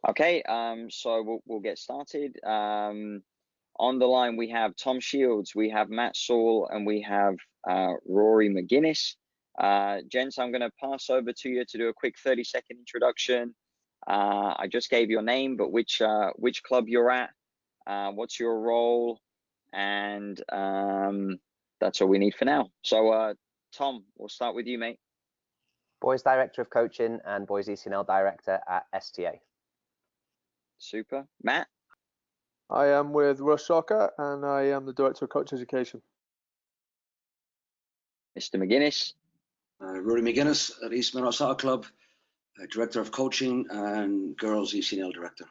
Okay, so we'll get started. On the line, we have Tom Shields, we have Matt Saul, and we have Ruairi McGuiness. Gents, I'm going to pass over to you to do a quick 30-second introduction. I just gave your name, but which club you're at, what's your role, and that's all we need for now. So, Tom, we'll start with you, mate. Boys Director of Coaching and Boys ECNL Director at STA. Super. Matt? I am with Rush Soccer and I am the Director of Coach Education. Mr. McGuiness? Ruairi McGuiness at East Meadow Soccer Club, Director of Coaching and Girls ECNL Director.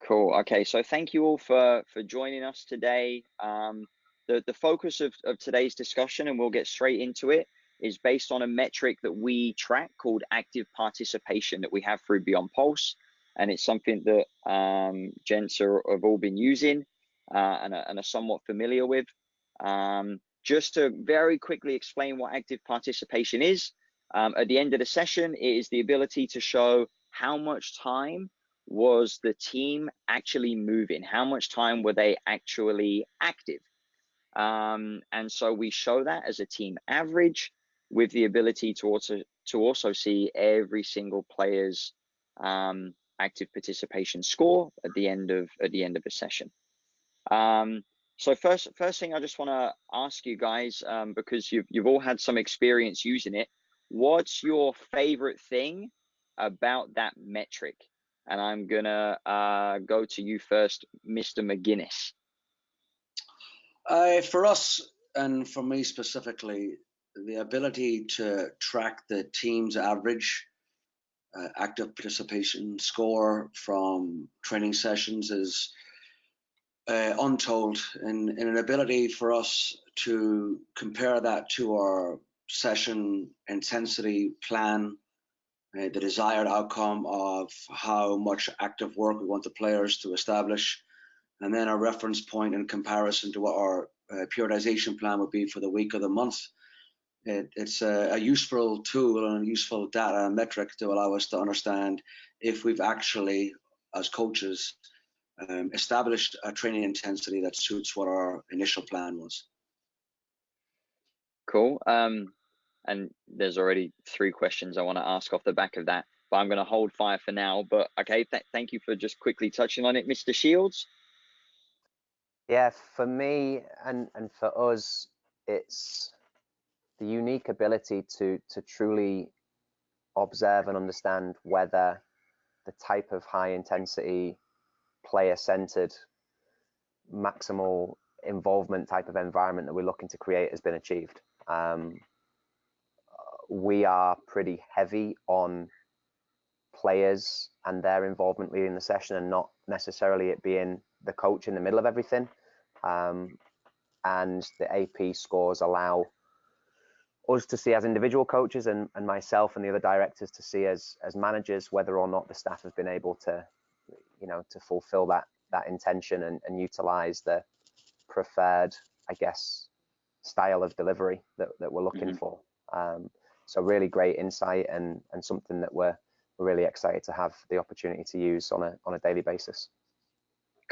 Cool. Okay, so thank you all for joining us today. The focus of today's discussion, and we'll get straight into it, is based on a metric that we track called active participation that we have through Beyond Pulse. And it's something that gents have all been using and are somewhat familiar with. Just to very quickly explain what active participation is, at the end of the session, it is the ability to show how much time was the team actually moving, how much time were they actually active. And so we show that as a team average with the ability to also see every single player's active participation score at the end of the session. So first thing I just want to ask you guys, because you've all had some experience using it, what's your favorite thing about that metric? And I'm gonna go to you first, Mr. McGuiness. For us, and for me specifically, the ability to track the team's average active participation score from training sessions is untold, and an ability for us to compare that to our session intensity plan, the desired outcome of how much active work we want the players to establish, and then a reference point in comparison to what our periodization plan would be for the week or the month. It's a useful tool and a useful data metric to allow us to understand if we've actually, as coaches, established a training intensity that suits what our initial plan was. Cool. And there's already 3 questions I want to ask off the back of that, but I'm going to hold fire for now. But okay, thank you for just quickly touching on it, Mr. Shields. Yeah, for me and for us, it's the unique ability to truly observe and understand whether the type of high intensity, player-centered, maximal involvement type of environment that we're looking to create has been achieved. We are pretty heavy on players and their involvement leading the session, and not necessarily it being the coach in the middle of everything. And the AP scores allow us to see as individual coaches, and myself and the other directors to see as managers whether or not the staff have been able to, to fulfill that intention and utilize the preferred, I guess, style of delivery that we're looking for. So really great insight and something that we're really excited to have the opportunity to use on a daily basis.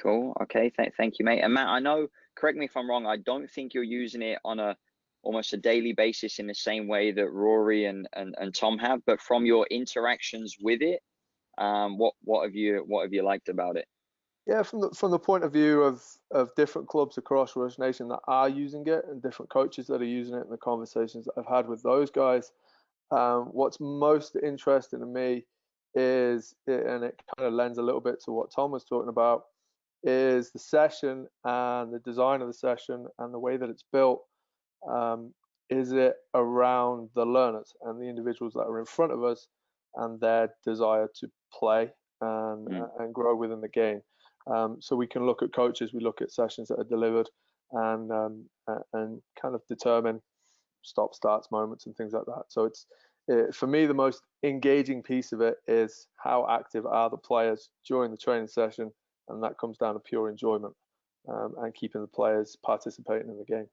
Cool. Okay. Thank you, mate. And Matt, I know, correct me if I'm wrong, I don't think you're using it on almost a daily basis in the same way that Ruairi and Tom have, but from your interactions with it, what have you liked about it? Yeah, from the point of view of different clubs across Rush Nation that are using it, and different coaches that are using it, and the conversations that I've had with those guys, what's most interesting to me is, and it kind of lends a little bit to what Tom was talking about, is the session and the design of the session and the way that it's built. Is it around the learners and the individuals that are in front of us and their desire to play and grow within the game? So we can look at coaches, we look at sessions that are delivered, and kind of determine stop starts moments and things like that. So it's for me, the most engaging piece of it is how active are the players during the training session, and that comes down to pure enjoyment and keeping the players participating in the game.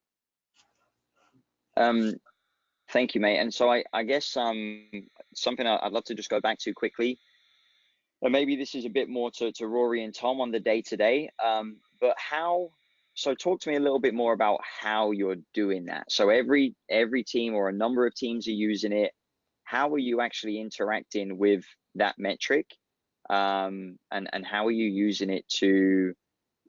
Thank you, mate. And so I guess something I'd love to just go back to quickly. and maybe this is a bit more to Rory and Tom on the day-to-day, but so talk to me a little bit more about how you're doing that. So every team or a number of teams are using it. How are you actually interacting with that metric? And how are you using it to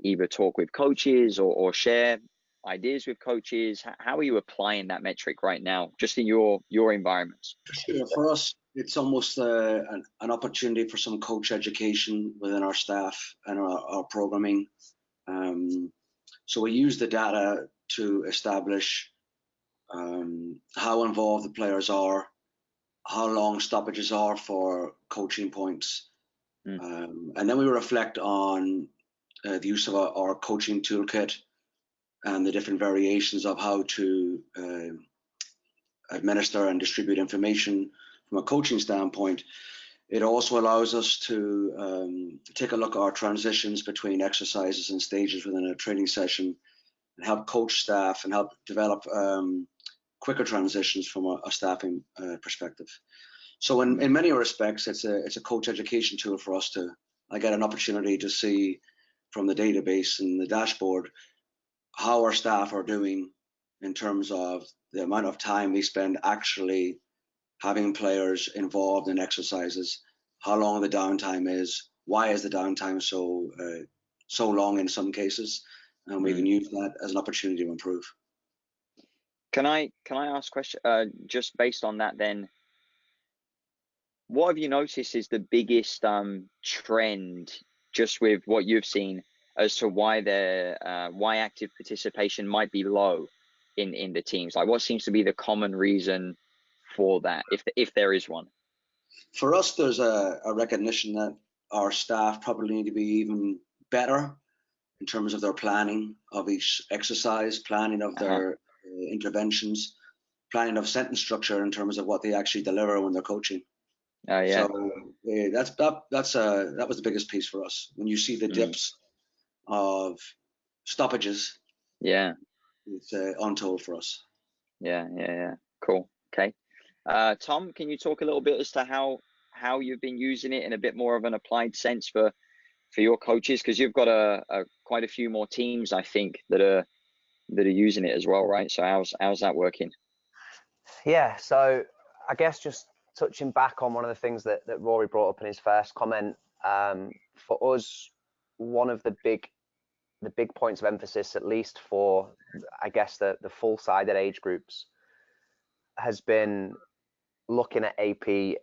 either talk with coaches or share ideas with coaches? How are you applying that metric right now, just in your environments? Sure. For us, it's almost an opportunity for some coach education within our staff and our programming. So we use the data to establish how involved the players are, how long stoppages are for coaching points. And then we reflect on the use of our coaching toolkit and the different variations of how to administer and distribute information from a coaching standpoint. It also allows us to take a look at our transitions between exercises and stages within a training session and help coach staff and help develop quicker transitions from a staffing perspective. So in many respects, it's a coach education tool for us I get an opportunity to see from the database and the dashboard how our staff are doing in terms of the amount of time they spend actually having players involved in exercises, how long the downtime is, why is the downtime so long in some cases, and we can use that as an opportunity to improve. Can I ask a question just based on that then? What have you noticed is the biggest trend, just with what you've seen, as to why why active participation might be low in the teams? Like, what seems to be the common reason for that, if there is one? For us, there's a recognition that our staff probably need to be even better in terms of their planning of each exercise, planning of their interventions, planning of sentence structure in terms of what they actually deliver when they're coaching. Yeah. So that was the biggest piece for us. When you see the dips of stoppages, it's untold for us. Yeah. Cool. Okay. Tom, can you talk a little bit as to how you've been using it in a bit more of an applied sense for your coaches? Because you've got quite a few more teams, I think, that are using it as well, right? So how's that working? Yeah, so I guess just touching back on one of the things that Rory brought up in his first comment, for us, one of the big points of emphasis, at least for, I guess, the full-sided age groups, has been looking at AP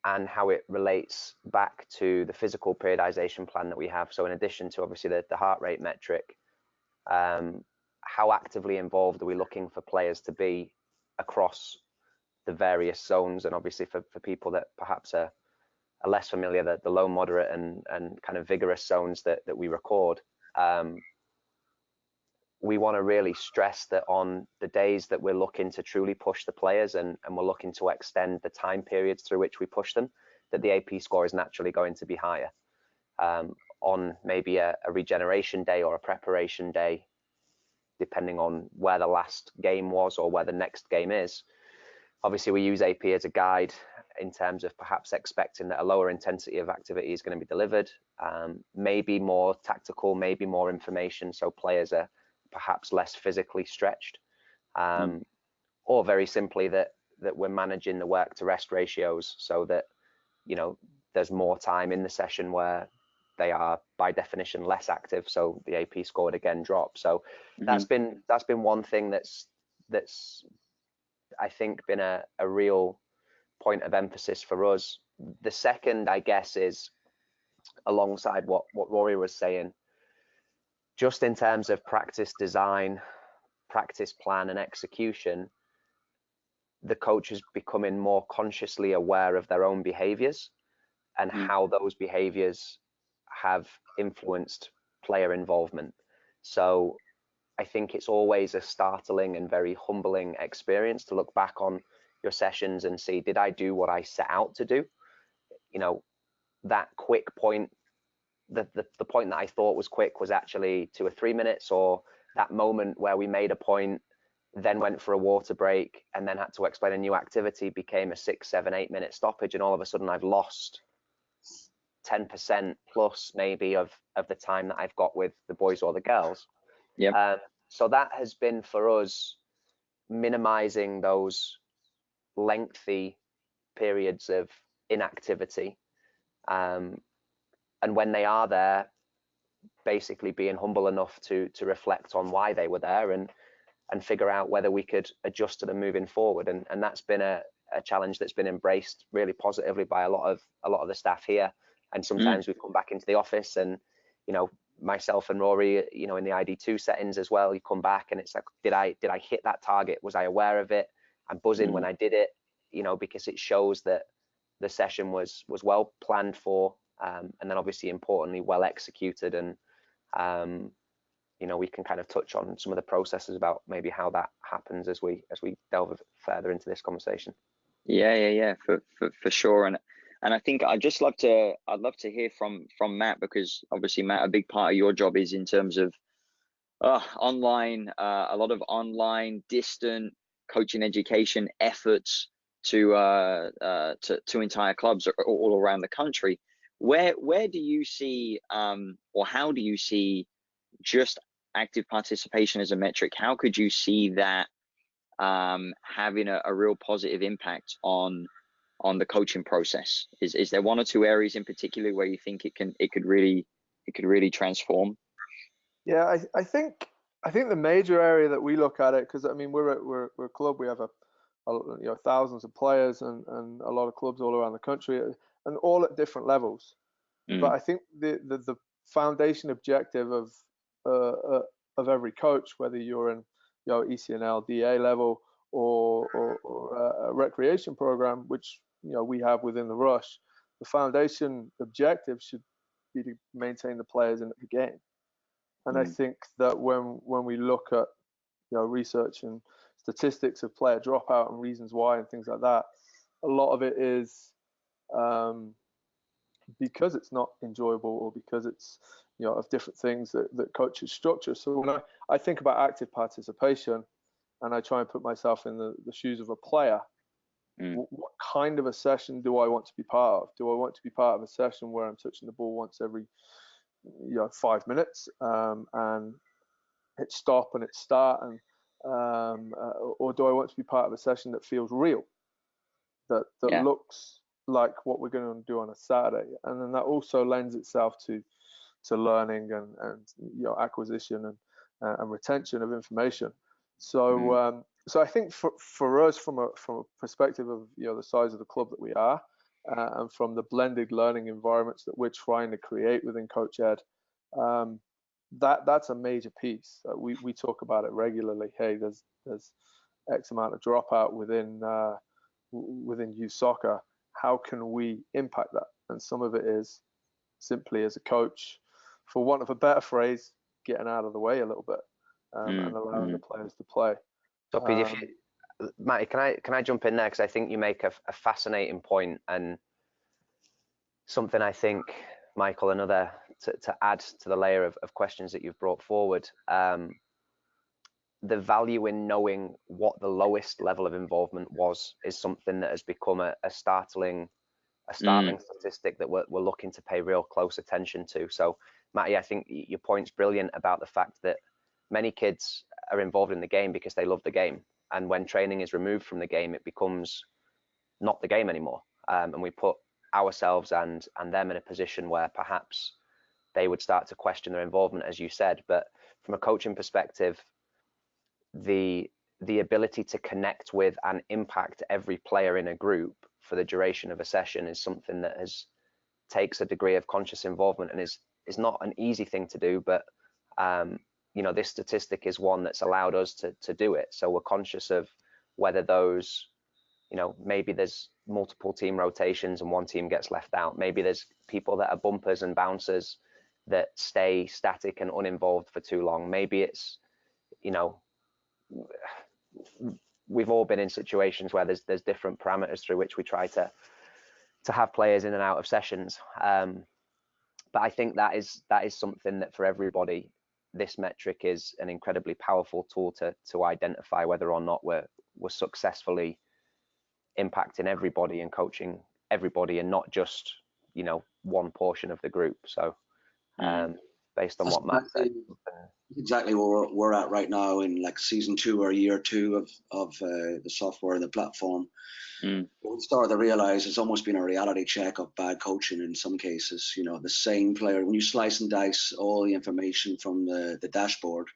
and how it relates back to the physical periodization plan that we have. So in addition to obviously the heart rate metric, how actively involved are we looking for players to be across the various zones? And obviously for people that perhaps are less familiar, the low, moderate and kind of vigorous zones that we record, we want to really stress that on the days that we're looking to truly push the players and we're looking to extend the time periods through which we push them, that the AP score is naturally going to be higher. On maybe a regeneration day or a preparation day, depending on where the last game was or where the next game is. Obviously, we use AP as a guide in terms of perhaps expecting that a lower intensity of activity is going to be delivered, maybe more tactical, maybe more information, so players are perhaps less physically stretched, or very simply that we're managing the work to rest ratios so that, you know, there's more time in the session where they are by definition less active, so the AP score would again drop. So that's been one thing that's I think been a real point of emphasis for us. The second, I guess, is alongside what Rory was saying, just in terms of practice design, practice plan and execution, the coach is becoming more consciously aware of their own behaviors and how those behaviors have influenced player involvement. So I think it's always a startling and very humbling experience to look back on your sessions and see, did I do what I set out to do? You know, that quick point, the point that I thought was quick was actually 2 or 3 minutes, or that moment where we made a point, then went for a water break and then had to explain a new activity became a 6, 7, 8 minute stoppage, and all of a sudden I've lost 10% plus maybe of the time that I've got with the boys or the girls. Yeah. So that has been for us minimizing those lengthy periods of inactivity, and when they are there, basically being humble enough to reflect on why they were there and figure out whether we could adjust to them moving forward. And that's been a challenge that's been embraced really positively by a lot of the staff here. And sometimes we come back into the office, and myself and Rory, in the ID2 settings as well, you come back and it's like, did I hit that target? Was I aware of it? I'm buzzing when I did it, because it shows that the session was well planned for, and then obviously importantly well executed. And we can kind of touch on some of the processes about maybe how that happens as we delve further into this conversation. Yeah, for sure. And I think I'd love to hear from Matt, because obviously, Matt, a big part of your job is in terms of online, a lot of online distant coaching education efforts to entire clubs all around the country. Where do you see, or how do you see just active participation as a metric? How could you see that having a real positive impact on the coaching process? Is there one or two areas in particular where you think it could really transform? Yeah, I think the major area that we look at it, because I mean we're a club, we have thousands of players and a lot of clubs all around the country, and all at different levels. But I think the foundation objective of every coach, whether you're in ECNL DA level or a recreation program, which we have within the Rush, the foundation objective should be to maintain the players in the game. And I think that when we look at research and statistics of player dropout and reasons why and things like that, a lot of it is because it's not enjoyable, or because it's of different things that coaches structure. So when I think about active participation, and I try and put myself in the shoes of a player, what kind of a session do I want to be part of? Do I want to be part of a session where I'm touching the ball once every 5 minutes, and hit stop and hit start, and or do I want to be part of a session that feels real, that looks like what we're going to do on a Saturday? And then that also lends itself to learning and acquisition and retention of information. So so I think for us, from a perspective of the size of the club that we are, and from the blended learning environments that we're trying to create within Coach Ed, that's a major piece. We talk about it regularly. Hey, there's X amount of dropout within youth soccer. How can we impact that? And some of it is simply, as a coach, for want of a better phrase, getting out of the way a little bit, and allowing the players to play. So, Pete, Matty, can I jump in there, because I think you make a fascinating point, and something I think, Michael, another to add to the layer of questions that you've brought forward. The value in knowing what the lowest level of involvement was is something that has become a startling statistic that we're looking to pay real close attention to. So, Matty, I think your point's brilliant about the fact that many kids are involved in the game because they love the game, and when training is removed from the game, it becomes not the game anymore, and we put ourselves and them in a position where perhaps they would start to question their involvement, as you said. But from a coaching perspective, the ability to connect with and impact every player in a group for the duration of a session is something that takes a degree of conscious involvement, and is not an easy thing to do. But this statistic is one that's allowed us to do it. So we're conscious of whether those, maybe there's multiple team rotations and one team gets left out. Maybe there's people that are bumpers and bouncers that stay static and uninvolved for too long. Maybe it's, we've all been in situations where there's different parameters through which we try to have players in and out of sessions. But I think that is something that for everybody, this metric is an incredibly powerful tool to identify whether or not we're successfully impacting everybody and coaching everybody, and not just you know, one portion of the group. So based on That's what Matt said, exactly where we're at right now in like season 2 or year 2 of the software and the platform. We started to realize it's almost been a reality check of bad coaching in some cases. You know, the same player, when you slice and dice all the information from the dashboard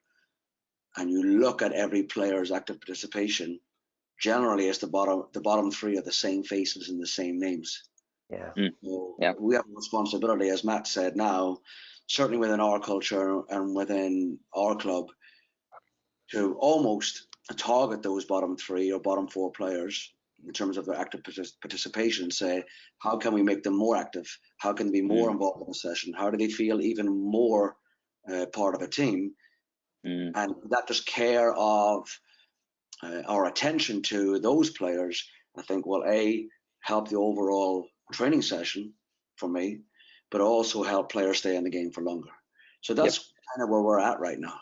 and you look at every player's active participation, generally it's the bottom 3 are the same faces and the same names. Yeah. So we have a responsibility, as Matt said now, certainly within our culture and within our club, to almost target those bottom 3 or bottom 4 players in terms of their active participation and say, how can we make them more active? How can they be more involved in a session? How do they feel even more part of a team? And that just care of our attention to those players, I think will help the overall training session for me, but also help players stay in the game for longer. So that's kind of where we're at right now.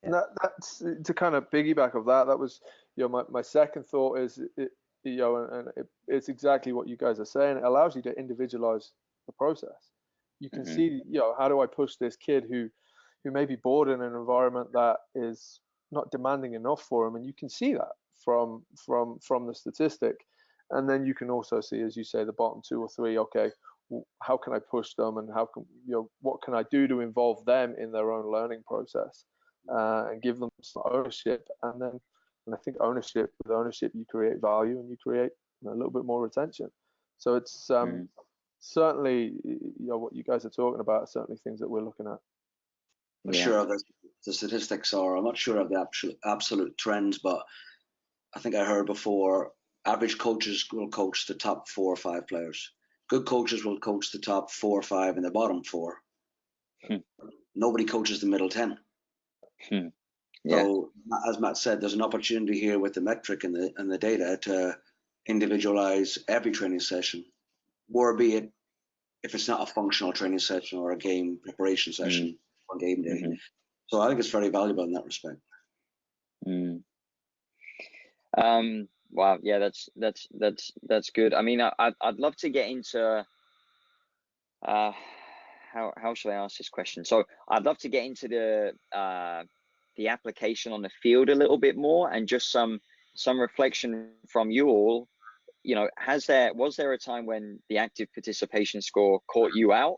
That's to kind of piggyback of that. That was, you know, my second thought is, you know, it's exactly what you guys are saying. It allows you to individualize the process. You can see, you know, how do I push this kid who may be bored in an environment that is not demanding enough for him, and you can see that from the statistic. And then you can also see, as you say, the bottom 2 or 3. Okay, how can I push them, and how can, you know, what can I do to involve them in their own learning process, and give them some ownership. And I think with ownership you create value, and you create, you know, a little bit more retention. So it's certainly, you know, what you guys are talking about are certainly things that we're looking at. I'm sure the statistics are, I'm not sure of the absolute trends, but I think I heard before, average coaches will coach the top 4 or 5 players. Good coaches will coach the top 4 or 5 and the bottom 4. Nobody coaches the middle 10. So as Matt said, there's an opportunity here with the metric and the data to individualize every training session, or be it if it's not a functional training session or a game preparation session on game day. So I think it's very valuable in that respect. Wow, yeah, that's good. I mean, I'd love to get into how should I ask this question? So I'd love to get into the application on the field a little bit more, and just some reflection from you all. You know, was there a time when the active participation score caught you out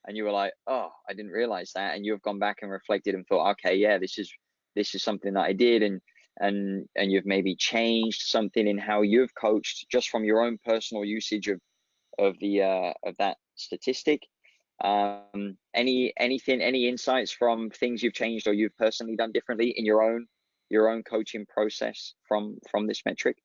and you were like, oh, I didn't realize that, and you've gone back and reflected and thought, okay, yeah, this is something that I did, and you've maybe changed something in how you've coached just from your own personal usage of that statistic? Any insights from things you've changed or you've personally done differently in your own coaching process from this metric?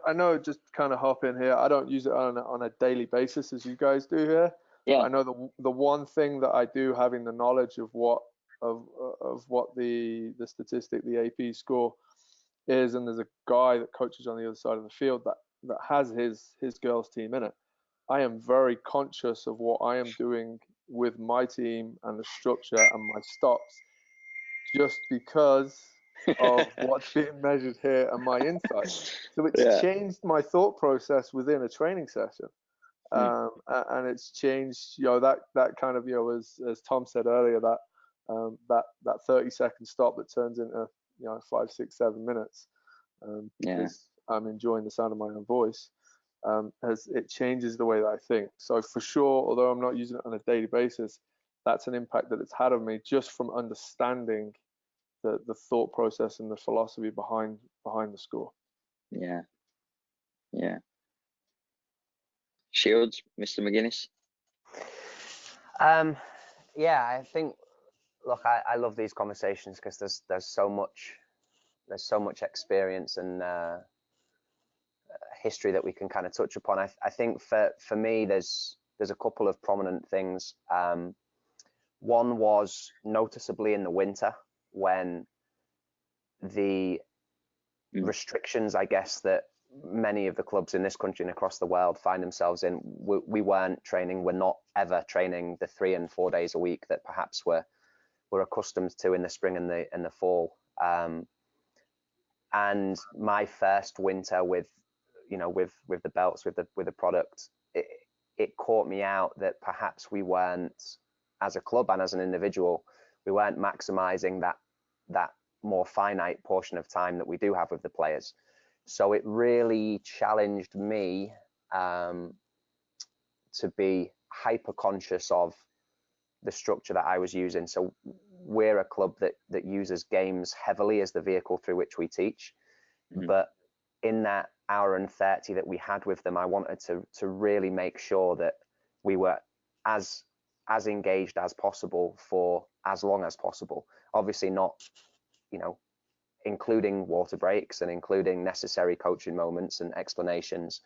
I know, just kind of hop in here, I don't use it on a daily basis as you guys do here. I know the one thing that I do, having the knowledge of what the statistic, the AP score is, and there's a guy that coaches on the other side of the field that has his girls team in it. I am very conscious of what I am doing with my team and the structure and my stops, just because of what's being measured here and my insights. So it's changed my thought process within a training session. And it's changed, you know, that kind of, you know, as Tom said earlier, that 30-second stop that turns into, you know, 5, 6, 7 minutes, because I'm enjoying the sound of my own voice. It changes the way that I think. So for sure, although I'm not using it on a daily basis, that's an impact that it's had on me, just from understanding the thought process and the philosophy behind the score. Yeah. Shields, Mr. McGuinness. Yeah, I think, look, I love these conversations because there's so much experience and history that we can kind of touch upon. I think for me, there's a couple of prominent things. One was noticeably in the winter, when the restrictions, I guess, that many of the clubs in this country and across the world find themselves in, we weren't training, we're not ever training the 3 and 4 days a week that perhaps we're accustomed to in the spring and the fall. And my first winter with the belts, with the product, it caught me out that perhaps we weren't, as a club and as an individual, we weren't maximizing that more finite portion of time that we do have with the players. So it really challenged me to be hyper conscious of the structure that I was using. So we're a club that uses games heavily as the vehicle through which we teach. But in that hour and 30 that we had with them, I wanted to really make sure that we were as engaged as possible for as long as possible. Obviously not, including water breaks and including necessary coaching moments and explanations,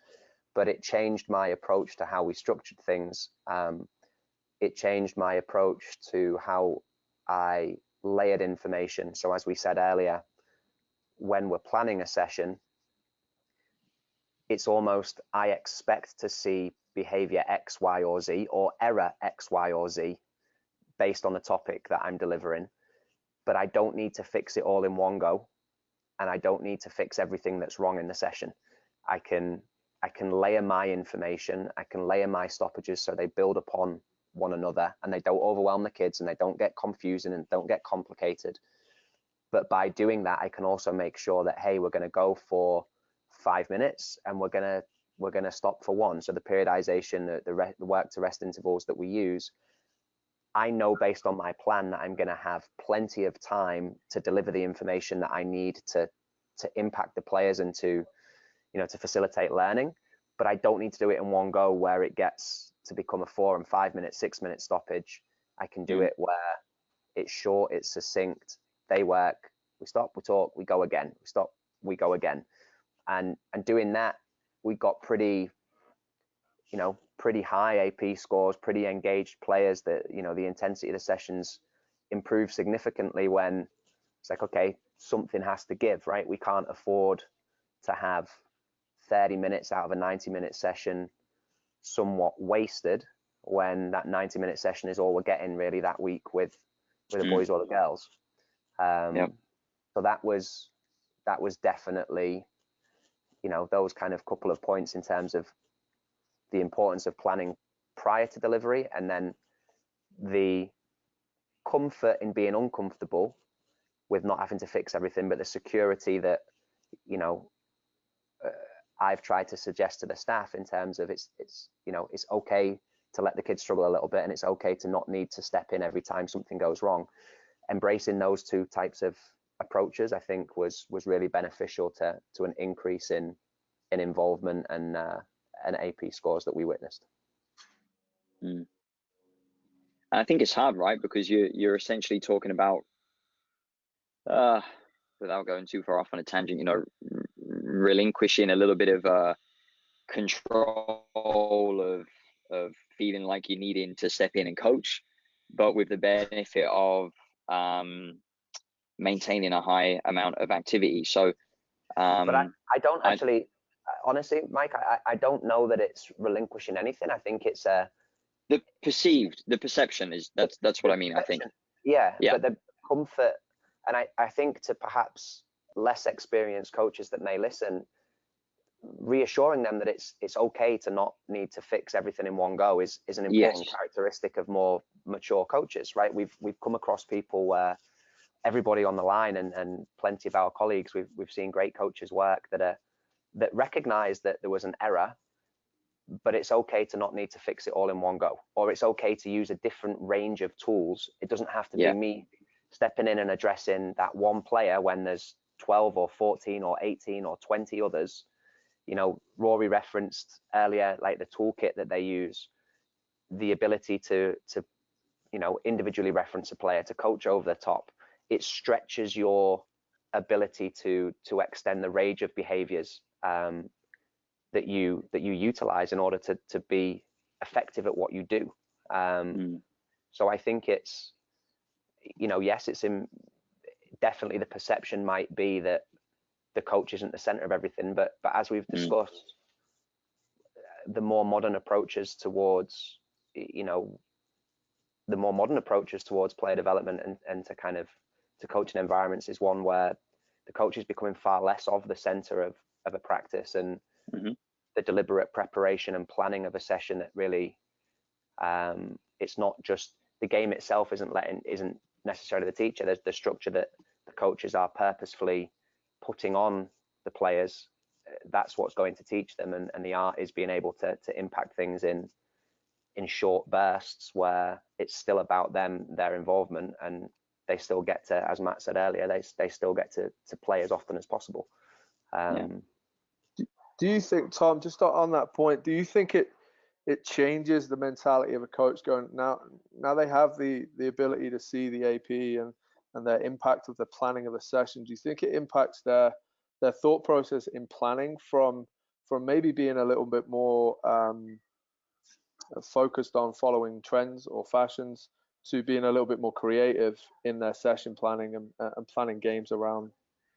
but it changed my approach to how we structured things. It changed my approach to how I layered information. So as we said earlier, when we're planning a session, it's almost, I expect to see behavior X, Y, or Z, or error X, Y, or Z based on the topic that I'm delivering. But I don't need to fix it all in one go. And I don't need to fix everything that's wrong in the session. I can layer my information, I can layer my stoppages so they build upon one another and they don't overwhelm the kids and they don't get confusing and don't get complicated. But by doing that, I can also make sure that, hey, we're going to go for 5 minutes and we're going to stop for 1. So the periodization, the work to rest intervals that we use, I know based on my plan that I'm going to have plenty of time to deliver the information that I need to impact the players and to facilitate learning. But I don't need to do it in one go where it gets to become a 4 and 5 minute, 6 minute stoppage. I can do it where it's short, it's succinct, they work, we stop, we talk, we go again, we stop, we go again. And doing that, we got pretty high AP scores, pretty engaged players that, the intensity of the sessions improved significantly when it's like, okay, something has to give, right? We can't afford to have 30 minutes out of a 90-minute session somewhat wasted when that 90-minute session is all we're getting really that week with the boys or the girls. So that was definitely, those kind of couple of points in terms of the importance of planning prior to delivery, and then the comfort in being uncomfortable with not having to fix everything, but the security that, I've tried to suggest to the staff in terms of it's okay to let the kids struggle a little bit, and it's okay to not need to step in every time something goes wrong. Embracing those two types of approaches, I think, was really beneficial to an increase in involvement and AP scores that we witnessed. I think it's hard, right? Because you're essentially talking about, without going too far off on a tangent, relinquishing a little bit of control of feeling like you're needing to step in and coach, but with the benefit of maintaining a high amount of activity. So, but I don't actually, honestly, Mike, I don't know that it's relinquishing anything. I think it's the perception is that's what I mean. I think. Yeah. But the comfort, and I think to perhaps less experienced coaches that may listen, reassuring them that it's okay to not need to fix everything in one go is an important characteristic of more mature coaches, right? We've come across people where everybody on the line and plenty of our colleagues, we've seen great coaches work that recognize that there was an error, but it's okay to not need to fix it all in one go, or it's okay to use a different range of tools. It doesn't have to be me stepping in and addressing that one player when there's 12 or 14 or 18 or 20 others. Rory referenced earlier, like the toolkit that they use, the ability to individually reference a player, to coach over the top. It stretches your ability to extend the range of behaviors that you utilize in order to be effective at what you do. So I think it's, yes, it's definitely the perception might be that the coach isn't the center of everything, but as we've discussed, the more modern approaches towards player development and to coaching environments is one where the coach is becoming far less of the center of a practice, and the deliberate preparation and planning of a session that really, it's not just the game itself isn't necessarily the teacher. There's the structure that the coaches are purposefully putting on the players. That's what's going to teach them, and the art is being able to impact things in short bursts where it's still about them, their involvement, and they still get to, as Matt said earlier, they still get to play as often as possible. Do you think, Tom, just on that point, do you think it changes the mentality of a coach going, now they have the ability to see the AP and their impact of the planning of the session? Do you think it impacts their thought process in planning from maybe being a little bit more focused on following trends or fashions to being a little bit more creative in their session planning and planning games around?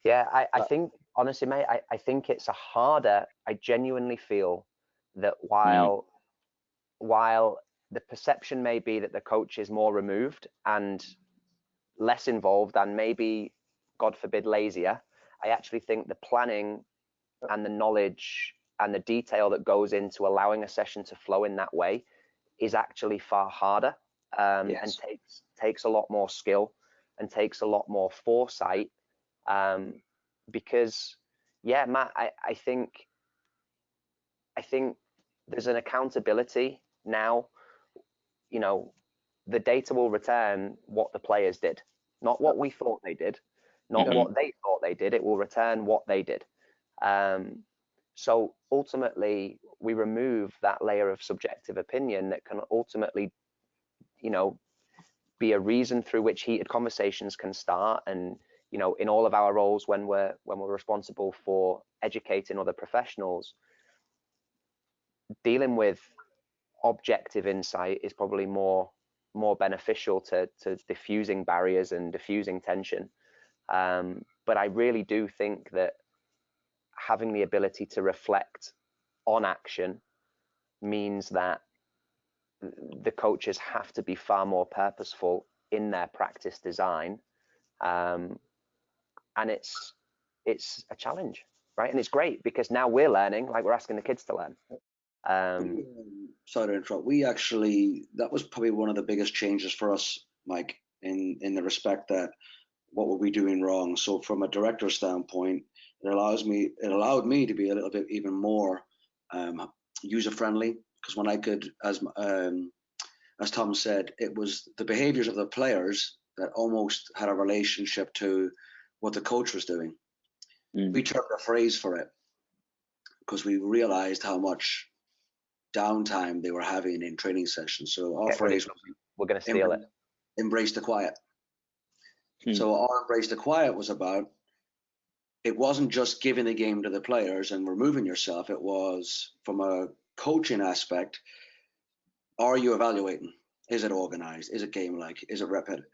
Yeah, I think, honestly, mate, I think it's I genuinely feel that while the perception may be that the coach is more removed and less involved and maybe, God forbid, lazier, I actually think the planning and the knowledge and the detail that goes into allowing a session to flow in that way is actually far harder, and takes a lot more skill and takes a lot more foresight, because, yeah, Matt, I think there's an accountability now. You know, the data will return what the players did, not what we thought they did, not what they thought they did. It will return what they did. So ultimately, we remove that layer of subjective opinion that can ultimately, be a reason through which heated conversations can start. And, in all of our roles, when we're responsible for educating other professionals, dealing with objective insight is probably more beneficial to diffusing barriers and diffusing tension. But I really do think that having the ability to reflect on action means that the coaches have to be far more purposeful in their practice design, and it's a challenge, right? And it's great because now we're learning, like we're asking the kids to learn. Sorry to interrupt. That was probably one of the biggest changes for us, Mike, in the respect that what were we doing wrong? So from a director standpoint, it allowed me to be a little bit even more user friendly, because when I could, as Tom said, it was the behaviors of the players that almost had a relationship to what the coach was doing. We termed a phrase for it because we realized how much downtime they were having in training sessions. So our phrase was, we're going to steal it. Embrace the quiet. So our embrace the quiet was about, it wasn't just giving the game to the players and removing yourself. It was, from a coaching aspect, are you evaluating? Is it organized? Is it game-like? Is it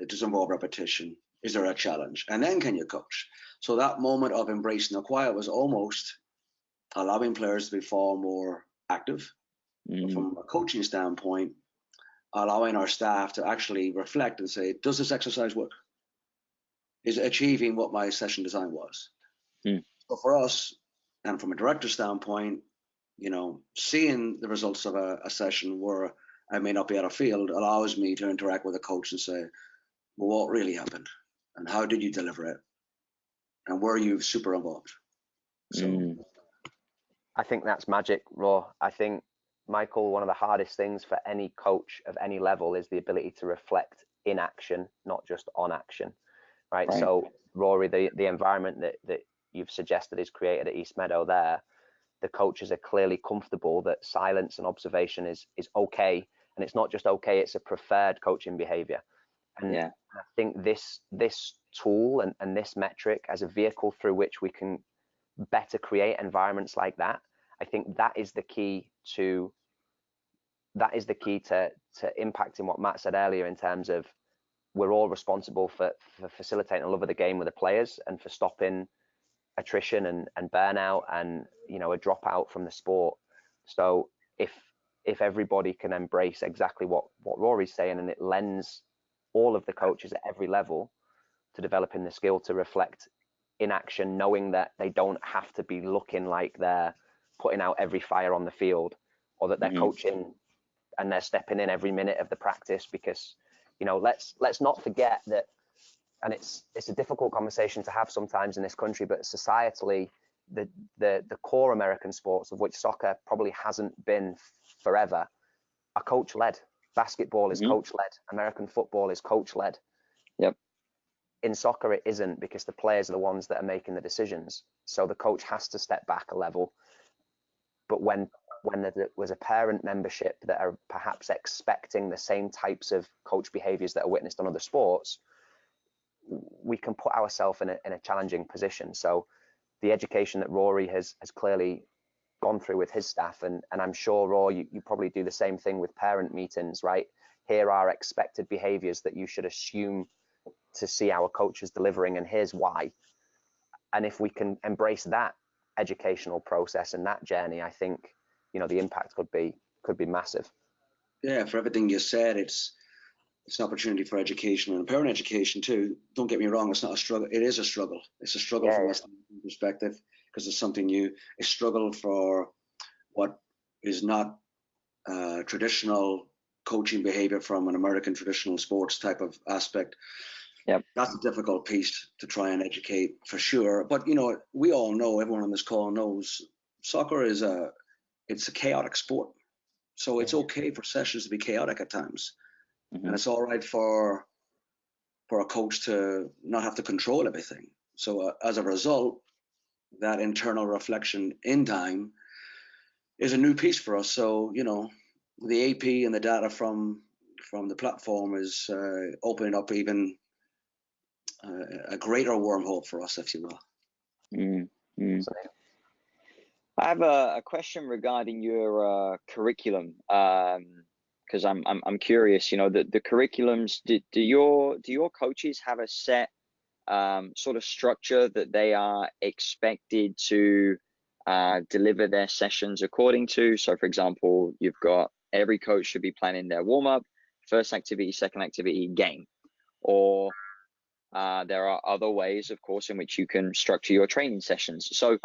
does it involve repetition? Is there a challenge? And then can you coach? So that moment of embracing the quiet was almost allowing players to be far more active. From a coaching standpoint, allowing our staff to actually reflect and say, does this exercise work? Is it achieving what my session design was? So for us, and from a director standpoint, seeing the results of a session where I may not be out of field allows me to interact with a coach and say, well, what really happened? And how did you deliver it? And were you super involved? So I think that's magic, Raw. I think, Michael, one of the hardest things for any coach of any level is the ability to reflect in action, not just on action, right? So, Rory, the environment that you've suggested is created at East Meadow there, the coaches are clearly comfortable that silence and observation is okay. And it's not just okay, it's a preferred coaching behavior. And I think this tool and this metric as a vehicle through which we can better create environments like that, I think that is the key to impacting what Matt said earlier, in terms of we're all responsible for facilitating a love of the game with the players and for stopping attrition and burnout and a dropout from the sport. So if everybody can embrace exactly what Rory's saying, and it lends all of the coaches at every level to developing the skill to reflect in action, knowing that they don't have to be looking like they're putting out every fire on the field, or that they're coaching and they're stepping in every minute of the practice. Because, you know, let's not forget that, and it's a difficult conversation to have sometimes in this country, but societally, the core American sports, of which soccer probably hasn't been forever, are coach-led. Basketball is coach-led. American football is coach-led. Yep. In soccer, it isn't, because the players are the ones that are making the decisions. So the coach has to step back a level. But when there was a parent membership that are perhaps expecting the same types of coach behaviors that are witnessed on other sports, we can put ourselves in a challenging position. So the education that Rory has clearly gone through with his staff, and I'm sure, Rory, you probably do the same thing with parent meetings, right? Here are expected behaviors that you should assume to see our coaches delivering, and here's why. And if we can embrace that educational process and that journey, I think, you know, the impact could be massive. Yeah, for everything you said, it's an opportunity for education and parent education too. Don't get me wrong, it's not a struggle. It is a struggle. It's a struggle from a perspective, because it's something new. A struggle for what is not traditional coaching behavior from an American traditional sports type of aspect. Yep. That's a difficult piece to try and educate, for sure. But, you know, we all know, everyone on this call knows, soccer is it's a chaotic sport. So it's okay for sessions to be chaotic at times. And it's all right for a coach to not have to control everything. So as a result, that internal reflection in time is a new piece for us. So, you know, the AP and the data from the platform is opening up even a greater wormhole for us, if you will. I have a question regarding your curriculum, because I'm curious. You know, the curriculums. Do your coaches have a set sort of structure that they are expected to deliver their sessions according to? So, for example, you've got every coach should be planning their warm up, first activity, second activity, game, or there are other ways, of course, in which you can structure your training sessions. So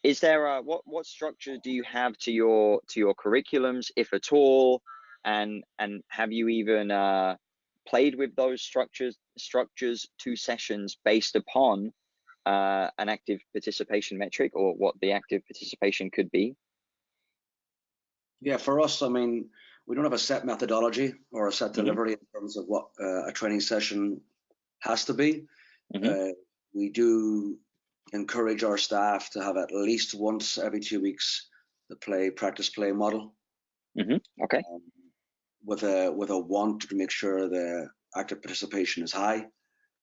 is there what structure do you have to your curriculums, if at all, and have you even played with those structures to sessions based upon an active participation metric, or what the active participation could be? Yeah, for us, I mean, we don't have a set methodology or a set delivery in terms of what a training session has to be. We do encourage our staff to have at least once every 2 weeks the practice play model. Okay. With a want to make sure the active participation is high.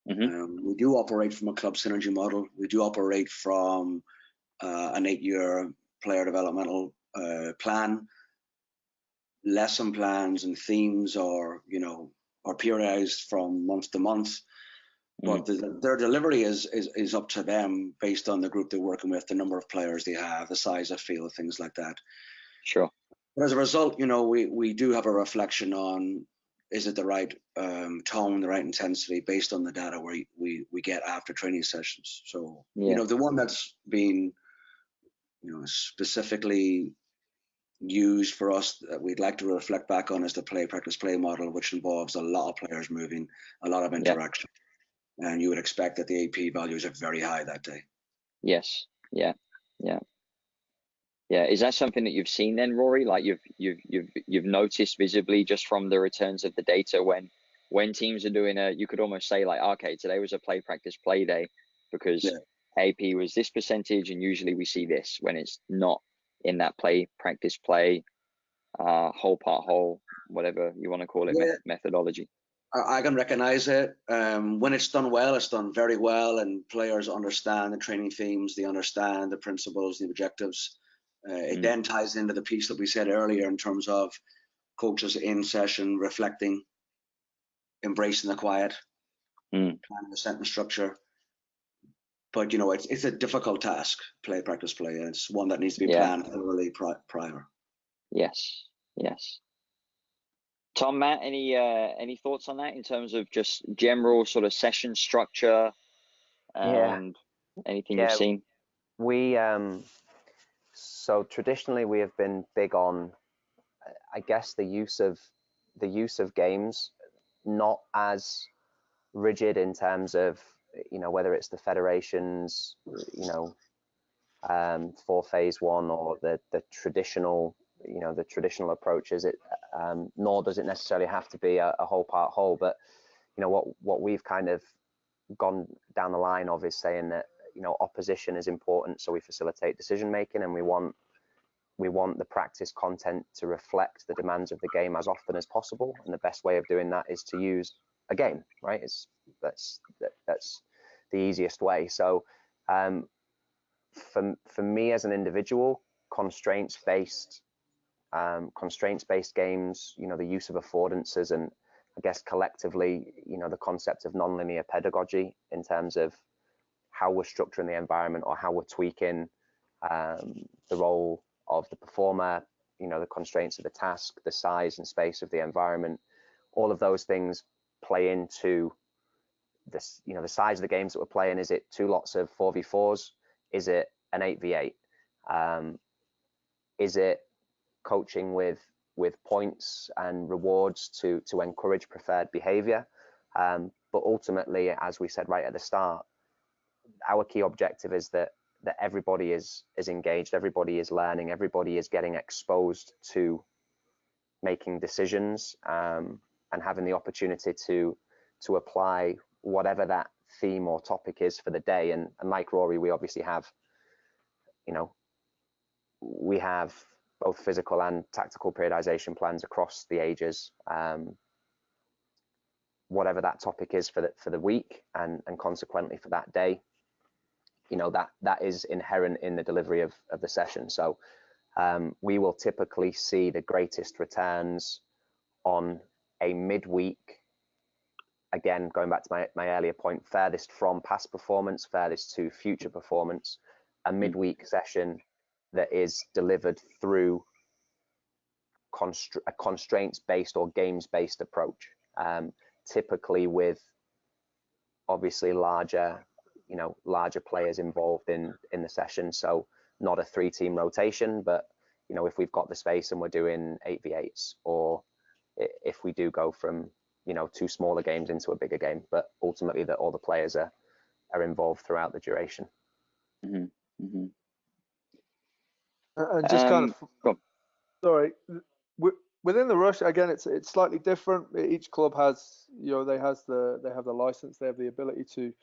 We do operate from a club synergy model. We do operate from an 8-year player developmental plan. Lesson plans and themes are periodized from month to month. But their delivery is up to them based on the group they're working with, the number of players they have, the size of field, things like that. Sure. But as a result, you know, we do have a reflection on, is it the right tone, the right intensity based on the data we get after training sessions. So, you know, the one that's been, you know, specifically used for us that we'd like to reflect back on is the practice play model, which involves a lot of players moving, a lot of interaction. And you would expect that the AP values are very high that day. Yes. Yeah. Is that something that you've seen then, Rory? Like you've noticed visibly just from the returns of the data when teams are doing you could almost say like, okay, today was a practice play day because AP was this percentage, and usually we see this when it's not in that practice play, whole part whole, whatever you want to call it, methodology. I can recognize it. When it's done well, it's done very well, and players understand the training themes, they understand the principles, the objectives. It then ties into the piece that we said earlier in terms of coaches in session reflecting, embracing the quiet, planning the sentence structure. But, you know, it's a difficult task, practice play. It's one that needs to be planned thoroughly prior. Yes. Tom, Matt, any thoughts on that in terms of just general sort of session structure and anything you've seen? We So traditionally we have been big on, I guess, the use of games, not as rigid in terms of, whether it's the federations, for phase one, or the traditional, the traditional approaches. Nor does it necessarily have to be a whole part whole, but what we've kind of gone down the line of is saying that opposition is important, so we facilitate decision making, and we want the practice content to reflect the demands of the game as often as possible, and the best way of doing that is to use a game, right? That's the easiest way. So for me as an individual, constraints based games, the use of affordances, and I guess collectively, the concept of nonlinear pedagogy in terms of how we're structuring the environment, or how we're tweaking the role of the performer, the constraints of the task, the size and space of the environment. All of those things play into this, the size of the games that we're playing. Is it 2 lots of 4v4s? Is it an 8v8? Is it coaching with points and rewards to encourage preferred behavior? But ultimately, as we said right at the start, our key objective is that everybody is engaged, everybody is learning, everybody is getting exposed to making decisions, and having the opportunity to apply whatever that theme or topic is for the day. And like Rory, we obviously have, we have both physical and tactical periodization plans across the ages, whatever that topic is for the week, and consequently for that day, that is inherent in the delivery of the session. So we will typically see the greatest returns on a midweek, again going back to my earlier point, furthest from past performance, furthest to future performance, a midweek session that is delivered through a constraints-based or games-based approach, typically with obviously larger players involved in the session. So not a 3-team rotation, but if we've got the space and we're doing 8v8s, or if we do go from 2 smaller games into a bigger game, but ultimately that all the players are involved throughout the duration. And just kind of, sorry, within the rush, again, it's slightly different. Each club has, they have the license, they have the ability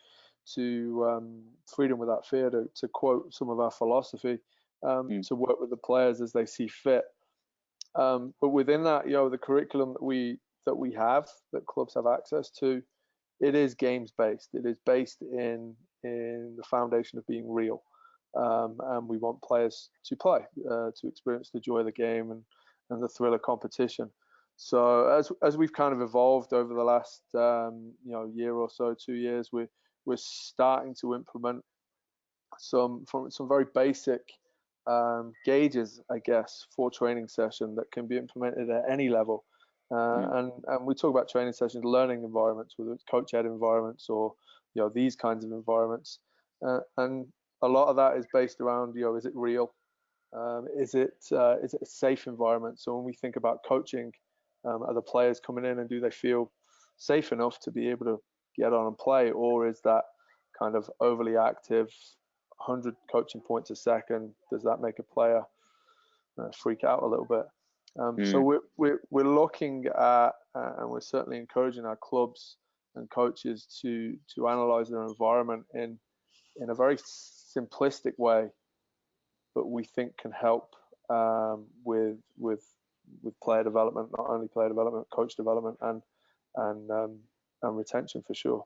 to freedom without fear, to quote some of our philosophy, to work with the players as they see fit. But within that, the curriculum that we have, that clubs have access to, it is games based. It is based in the foundation of being real. And we want players to play, to experience the joy of the game and the thrill of competition. So as we've kind of evolved over the last year or so, 2 years, we're starting to implement some very basic gauges, I guess, for training session that can be implemented at any level. And we talk about training sessions, learning environments, whether it's coach-ed environments or these kinds of environments. And a lot of that is based around, is it real? Is it a safe environment? So when we think about coaching, are the players coming in and do they feel safe enough to be able to get on and play, or is that kind of overly active, 100 coaching points a second? Does that make a player freak out a little bit? So we're looking at, and we're certainly encouraging our clubs and coaches to analyze their environment in a very simplistic way, but we think can help with player development, not only player development, coach development, and retention for sure.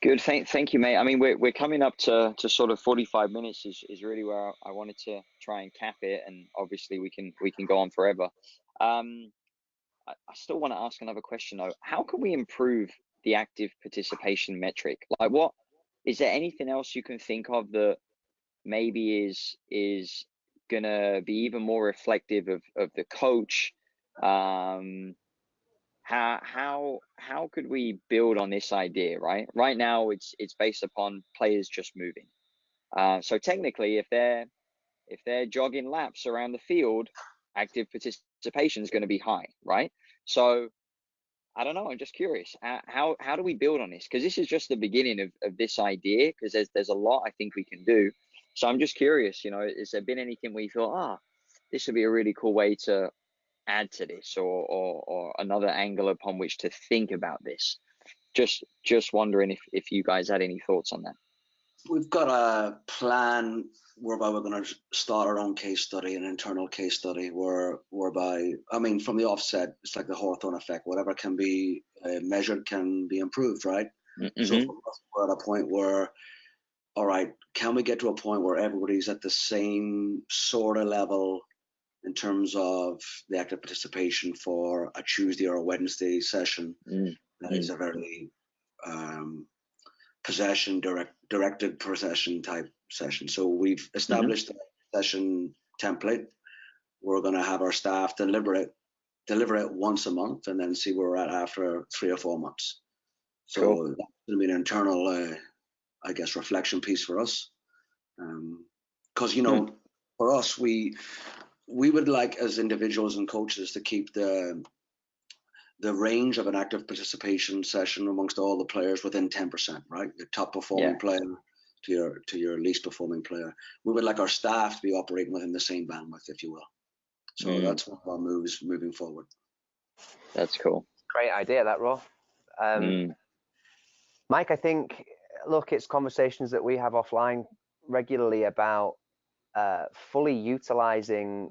Good, thank you, mate. I mean, we're coming up to sort of 45 minutes is really where I wanted to try and cap it, and obviously we can go on forever. I still want to ask another question though. How can we improve the active participation metric? Like, what is there anything else you can think of that maybe is gonna be even more reflective of the coach? How could we build on this idea? Right now it's based upon players just moving. So technically, if they're jogging laps around the field, active participation is going to be high, right? So I don't know. I'm just curious. How do we build on this? Because this is just the beginning of this idea. Because there's a lot I think we can do. So I'm just curious. Has there been anything where you thought, this would be a really cool way to add to this, or another angle upon which to think about this? Just wondering if you guys had any thoughts on that. We've got a plan whereby we're going to start our own case study, an internal case study, whereby, I mean, from the offset, it's like the Hawthorne effect. Whatever can be measured can be improved, right? Mm-hmm. So for us, we're at a point where, all right, can we get to a point where everybody's at the same sort of level in terms of the active participation for a Tuesday or a Wednesday session? That is a very directed possession type session. So we've established a session template. We're going to have our staff deliver it once a month, and then see where we're at after 3 or 4 months. So cool. That's going to be an internal, I guess, reflection piece for us. Because for us, we would like, as individuals and coaches, to keep the range of an active participation session amongst all the players within 10%, right? Your top performing player to your least performing player. We would like our staff to be operating within the same bandwidth, if you will. So that's one of our moves moving forward. That's cool. Great idea, that, Raw. Mike, I think, look, it's conversations that we have offline regularly about fully utilizing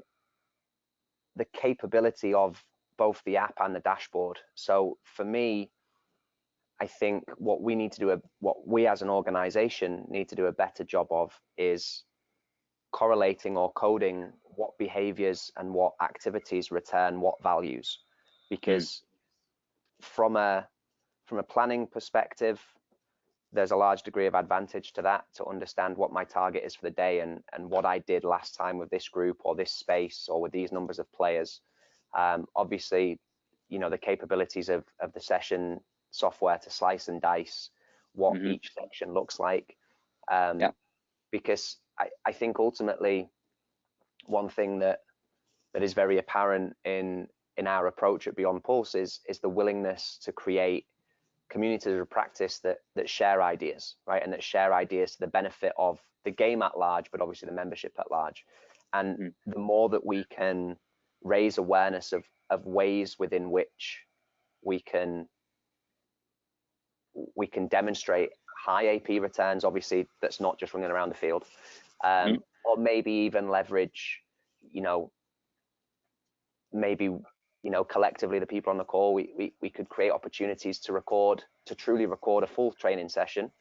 the capability of both the app and the dashboard. So for me, I think what we as an organization need to do a better job of is correlating or coding what behaviors and what activities return what values. Because from a planning perspective, there's a large degree of advantage to that, to understand what my target is for the day and what I did last time with this group or this space or with these numbers of players. Obviously, the capabilities of the session software to slice and dice what each section looks like. Because I think ultimately one thing that is very apparent in our approach at Beyond Pulse is the willingness to create communities of practice that share ideas, right? And that share ideas to the benefit of the game at large, but obviously the membership at large. And the more that we can raise awareness of ways within which we can demonstrate high AP returns, obviously that's not just running around the field, or maybe even leverage, collectively the people on the call, we could create opportunities to truly record a full training session,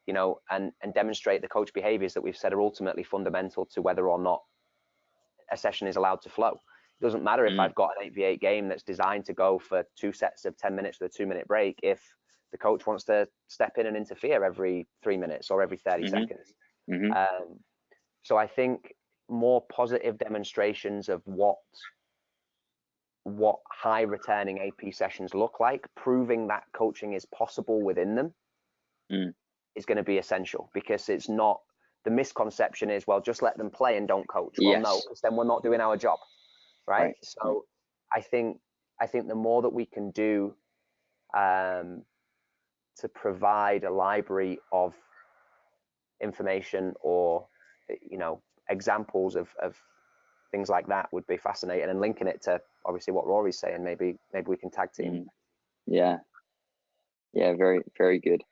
and demonstrate the coach behaviors that we've said are ultimately fundamental to whether or not a session is allowed to flow. It doesn't matter if I've got an 8v8 game that's designed to go for 2 sets of 10 minutes with a 2-minute break, if the coach wants to step in and interfere every 3 minutes or every 30 seconds. So I think more positive demonstrations of what high returning AP sessions look like, proving that coaching is possible within them, is going to be essential. Because it's not, the misconception is, well, just let them play and don't coach. Well, no, because then we're not doing our job, right? So I think the more that we can do to provide a library of information or examples of things like that would be fascinating, and linking it to obviously what Rory's saying, maybe we can tag team. Yeah, very, very good.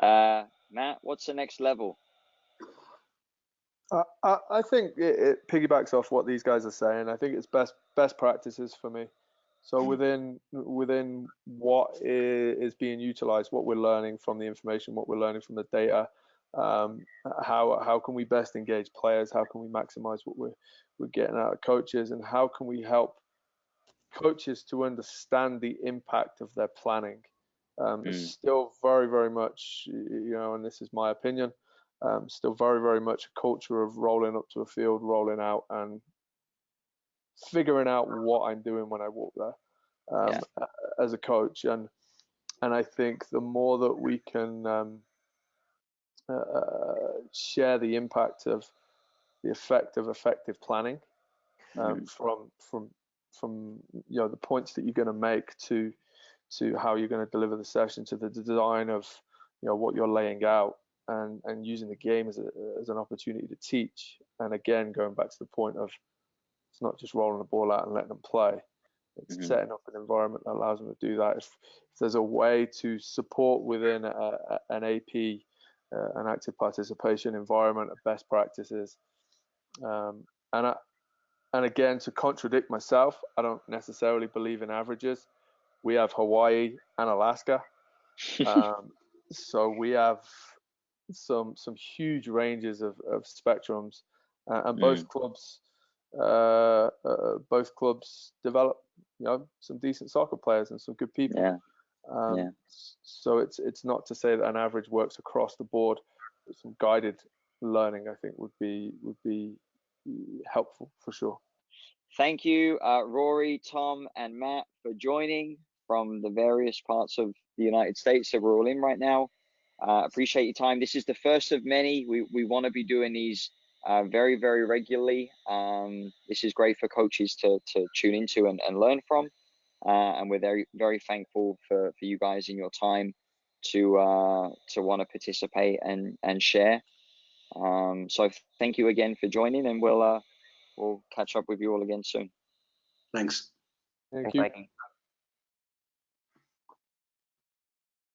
Matt, what's the next level? I think it piggybacks off what these guys are saying. I think it's best practices for me. So within what is being utilized, what we're learning from the information, what we're learning from the data, how can we best engage players? How can we maximize what we're getting out of coaches, and how can we help coaches to understand the impact of their planning? It's still very, very much, and this is my opinion, still very, very much a culture of rolling up to a field, rolling out, and figuring out what I'm doing when I walk there as a coach. And I think the more that we can share the impact of the effect of effective planning, from the points that you're going to make to how you're going to deliver the session, to the design of what you're laying out, and using the game as an opportunity to teach. And again, going back to the point of, it's not just rolling the ball out and letting them play. It's setting up an environment that allows them to do that. If there's a way to support within an AP, an active participation environment of best practices, and again, to contradict myself, I don't necessarily believe in averages. We have Hawaii and Alaska, so we have some huge ranges of spectrums, and both clubs develop some decent soccer players and some good people. So it's not to say that an average works across the board, but some guided learning, I think, would be helpful for sure. Thank you, Rory, Tom, and Matt, for joining from the various parts of the United States that we're all in right now. Appreciate your time. This is the first of many. We want to be doing these very, very regularly. This is great for coaches to tune into and learn from. And we're very, very thankful for you guys and your time to want to participate and share. So thank you again for joining, and we'll catch up with you all again soon. Thanks. Thank you.